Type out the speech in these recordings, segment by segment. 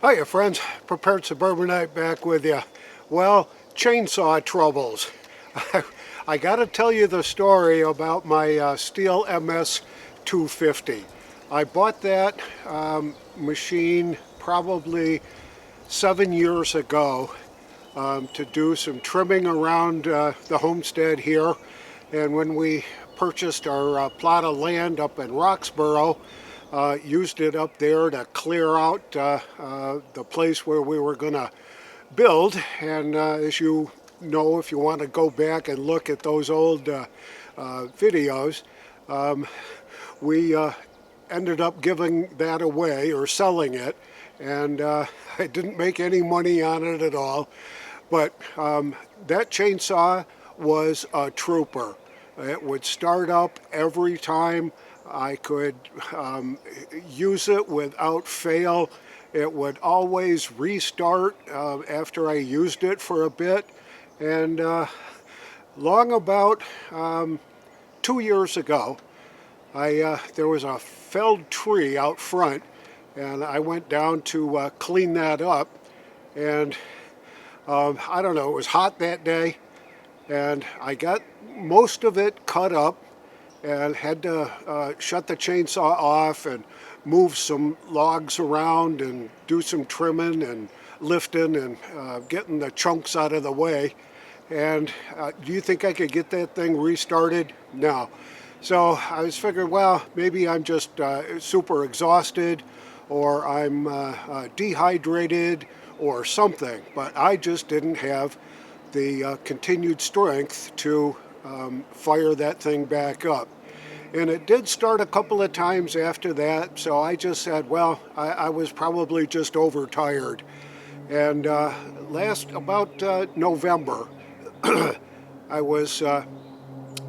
Hiya friends, Prepared Suburbanite back with you. Well, chainsaw troubles. I gotta tell you the story about my Stihl MS-250. I bought that machine probably 7 years ago to do some trimming around the homestead here. And when we purchased our plot of land up in Roxborough, used it up there to clear out the place where we were going to build. And as you know, if you want to go back and look at those old videos, we ended up giving that away or selling it, and I didn't make any money on it at all. But that chainsaw was a trooper. It would start up every time I could use it without fail. It would always restart after I used it for a bit. And long about 2 years ago, there was a felled tree out front, and I went down to clean that up. And I don't know, it was hot that day, and I got most of it cut up and had to shut the chainsaw off and move some logs around and do some trimming and lifting and getting the chunks out of the way. And do you think I could get that thing restarted? No. So I was figuring, well, maybe I'm just super exhausted, or I'm dehydrated or something, but I just didn't have the continued strength to fire that thing back up. And it did start a couple of times after that, so I just said, well, I was probably just overtired. And last about November, I was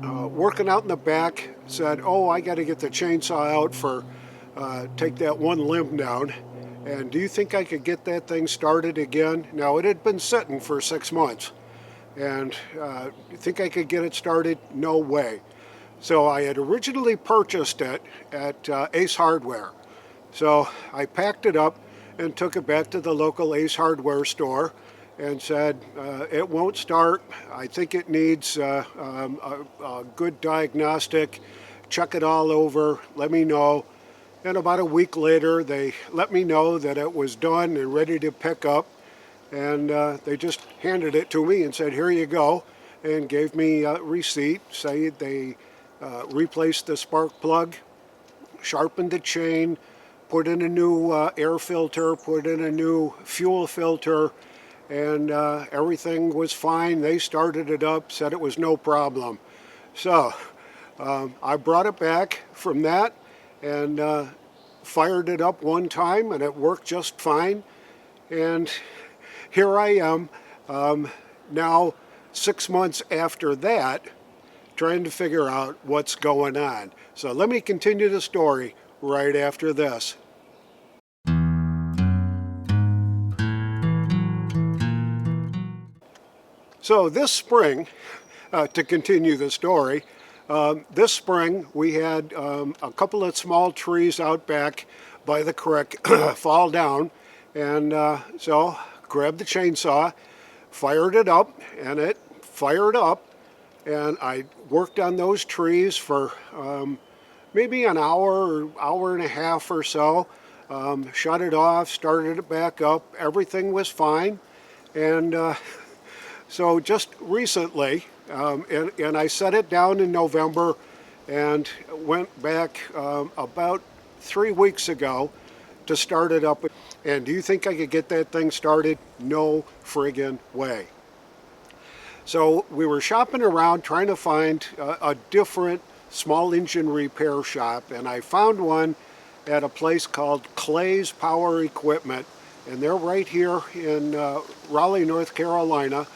working out in the back, said, oh, I got to get the chainsaw out for take that one limb down. And do you think I could get that thing started again? Now, it had been sitting for 6 months. And you think I could get it started? No way. So I had originally purchased it at Ace Hardware. So I packed it up and took it back to the local Ace Hardware store and said, it won't start. I think it needs a good diagnostic. Check it all over. Let me know. And about a week later, they let me know that it was done and ready to pick up. And they just handed it to me and said, here you go, and gave me a receipt, saying they replaced the spark plug, sharpened the chain, put in a new air filter, put in a new fuel filter, and everything was fine. They started it up, said it was no problem. So I brought it back from that and fired it up one time, and it worked just fine. And here I am now 6 months after that, trying to figure out what's going on. So let me continue the story right after this. So this spring, to continue the story, this spring we had a couple of small trees out back by the creek fall down, and so grabbed the chainsaw, fired it up, and it fired up. And I worked on those trees for maybe an hour or hour and a half or so. Shut it off, started it back up. Everything was fine. And so just recently, and I set it down in November and went back about 3 weeks ago to start it up. And do you think I could get that thing started? No friggin' way. So we were shopping around trying to find a different small engine repair shop, and I found one at a place called Clay's Power Equipment, and they're right here in Raleigh, North Carolina.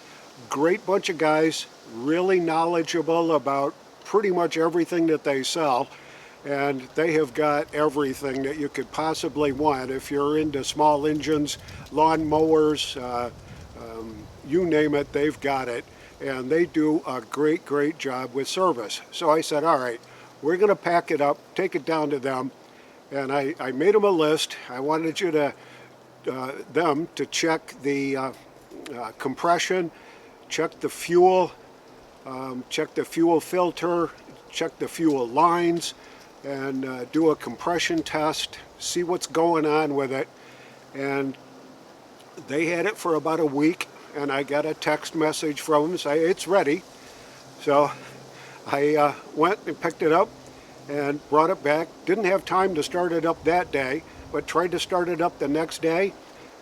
Great bunch of guys, really knowledgeable about pretty much everything that they sell, and they have got everything that you could possibly want. If you're into small engines, lawn mowers, you name it, they've got it. And they do a great, great job with service. So I said, all right, we're going to pack it up, take it down to them. And I made them a list. I wanted you to them to check the compression, check the fuel, check the fuel filter, check the fuel lines, and do a compression test, see what's going on with it. And they had it for about a week, and I got a text message from them saying it's ready. So I went and picked it up and brought it back. Didn't have time to start it up that day, but tried to start it up the next day.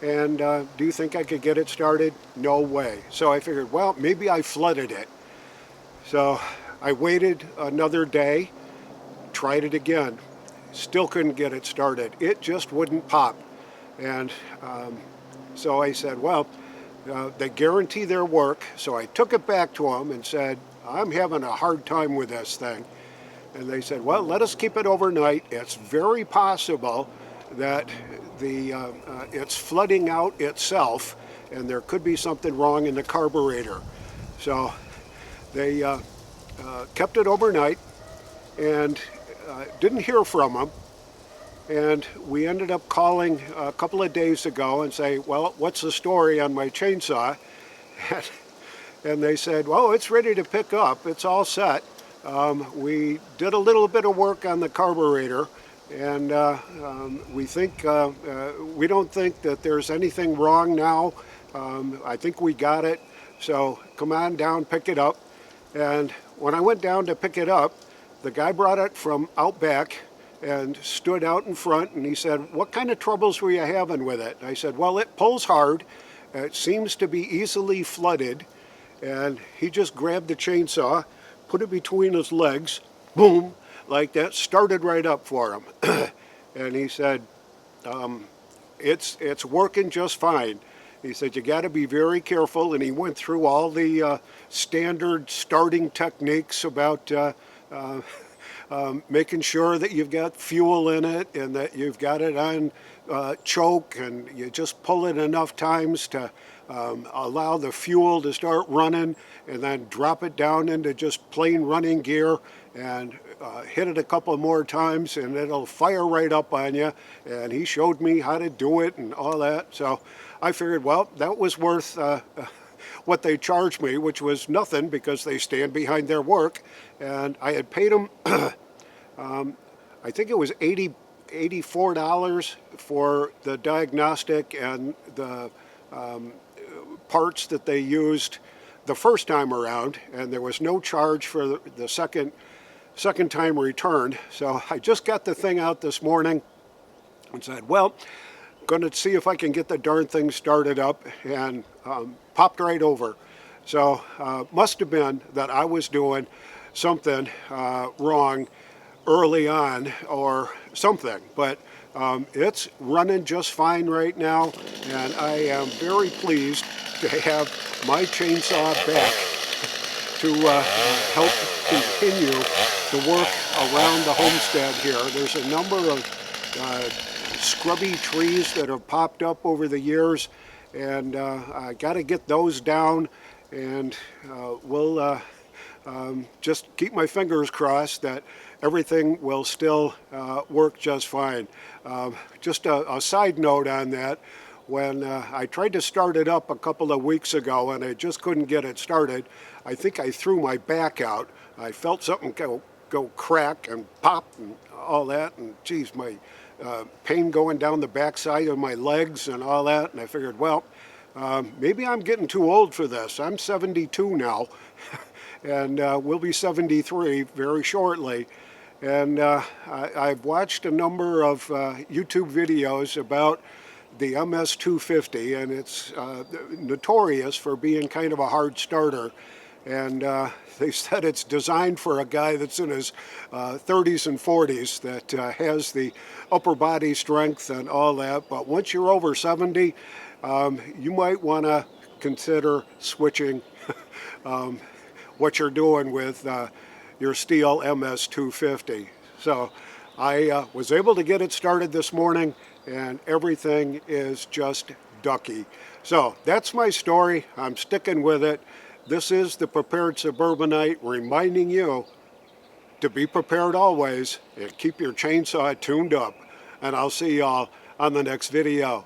And do you think I could get it started? No way. So I figured, well, maybe I flooded it. So I waited another day, tried it again. Still couldn't get it started. It just wouldn't pop. And so I said, well, they guarantee their work. So I took it back to them and said, I'm having a hard time with this thing. And they said, well, let us keep it overnight. It's very possible that it's flooding out itself, and there could be something wrong in the carburetor. So they kept it overnight and didn't hear from them. And we ended up calling a couple of days ago and say, well, what's the story on my chainsaw? And they said, well, it's ready to pick up. It's all set. We did a little bit of work on the carburetor, and we don't think that there's anything wrong now. I think we got it. So come on down, pick it up. And when I went down to pick it up, the guy brought it from out back and stood out in front, and he said, what kind of troubles were you having with it? And I said, well, it pulls hard. It seems to be easily flooded. And he just grabbed the chainsaw, put it between his legs, boom, like that, started right up for him. And he said, it's working just fine. He said, you got to be very careful. And he went through all the standard starting techniques about making sure that you've got fuel in it and that you've got it on choke, and you just pull it enough times to allow the fuel to start running, and then drop it down into just plain running gear and hit it a couple more times, and it'll fire right up on you. And he showed me how to do it and all that. So I figured, well, that was worth what they charged me, which was nothing because they stand behind their work. And I had paid them, I think it was $84 for the diagnostic and the parts that they used the first time around, and there was no charge for the second time returned. So I just got the thing out this morning and said, well, I'm going to see if I can get the darn thing started up, and popped right over. So must have been that I was doing something wrong early on or something, but it's running just fine right now, and I am very pleased to have my chainsaw back to help continue the work around the homestead here. There's a number of scrubby trees that have popped up over the years, and I got to get those down, and we'll just keep my fingers crossed that everything will still work just fine. Just a side note on that, when I tried to start it up a couple of weeks ago and I just couldn't get it started, I think I threw my back out. I felt something go crack and pop and all that, and geez, my pain going down the backside of my legs and all that, and I figured, well, maybe I'm getting too old for this. I'm 72 now, and we'll be 73 very shortly. And I've watched a number of YouTube videos about the MS-250, and it's notorious for being kind of a hard starter. And they said it's designed for a guy that's in his 30s and 40s that has the upper body strength and all that. But once you're over 70, you might want to consider switching what you're doing with your Stihl MS-250. So I was able to get it started this morning, and everything is just ducky. So that's my story. I'm sticking with it. This is the Prepared Suburbanite reminding you to be prepared always and keep your chainsaw tuned up. And I'll see y'all on the next video.